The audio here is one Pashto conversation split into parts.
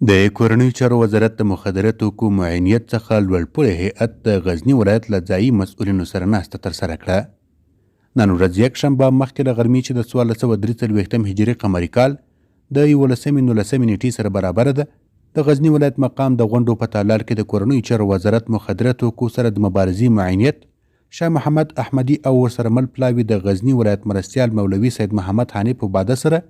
د کورنیو چارو وزارت د مخدره توکو معاینیت څخه لوړپوړی هیئت د غزني ولایت له ځایي مسؤلینو سره ناسته ترسره کړه. نن ورځ یکشنبه مخکې له غرمې چې د 1443 هجري قمري کال د 1119 نیټې سره برابره ده، د غزني ولایت مقام د غونډو په تالار کې د کورنیو چارو وزارت مخدره توکو سره د مبارزې معاینیت شاه محمد احمدي او ورسره مل پلاوي د غزني ولایت مرستیال مولوي سید محمد حنیف باده سره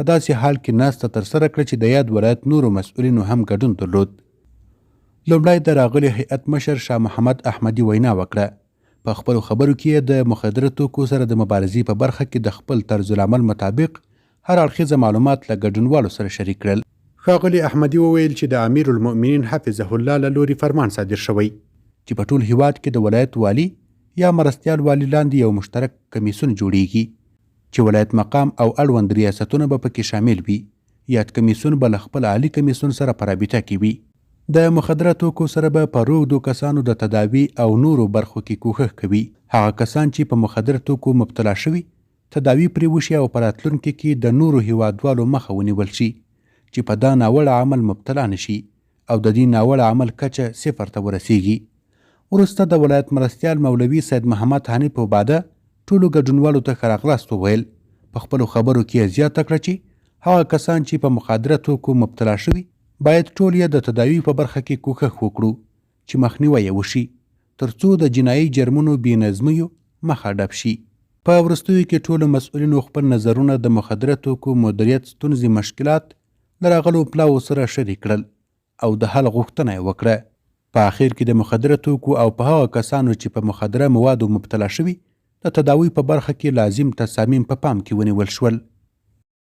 په داسې حال کې ناسته ترسره کړه چې د یاد ولایت نورو مسؤلینو هم ګډون درلود. لومړی د راغلي هیئت مشر شاه محمد احمدي وینا وکړه. په خپلو خبرو کې د مخدره توکو سره د مبارزې په برخه کې د خپل طرز العمل مطابق هر اړخیزه معلومات له ګډونوالو سره شریک کړل. ښاغلي احمدي وویل چې د امیر المؤمنین حفظه الله له لوري فرمان صادر شوی چې په ټول هیواد کې د ولایت والی یا مرستیال والی لاندې یو مشترک کمیسیون جوړیږي چې ولایت مقام او اړوند ریاستونه به پکې شامل وي. یاد کمیسیون به له خپل عالی کمیسیون سره په رابطه کې وي. د مخدره توکو سره به په روږدو کسانو د تداوي او نورو برخو کې کوښښ کوي. هغه کسان چې په مخدره توکو مبتلا شوي تداوي پرې وشي او په راتلونکي کې د نورو هیوادوالو مخه ونیول شي چې په دا ناوړه عمل مبتلا نشي او د دې ناوړه عمل کچه صفر ته ورسیږي. وروسته د ولایت مرستیال مولوي سید محمد حنیف باده ټولو ګډونوالو ته ښه راغلاست وویل. په خپلو خبرو کې یې زیاته کړه چې هغه کسان چې په مخدره توکو مبتلا شوي باید ټول یې د تداوي په برخه کې کوښښ وکړو چې مخنیوی یې وشي تر څو د جنایي جرمونو بې نظمیو مخه ډپ شي. په وروستیو کې ټولو مسؤلینو خپل نظرونه د مخدره توکو مدیریت ستونزې مشکلات له راغلو پلاوو سره شریک کړل او د حل غوښتنه یې وکړه. په اخر کې د مخدره توکو او په هغه کسانو چې په مخدره موادو مبتلا شوي د تداوی په برخه کې لازم تصامیم په پام کې ونیول شول.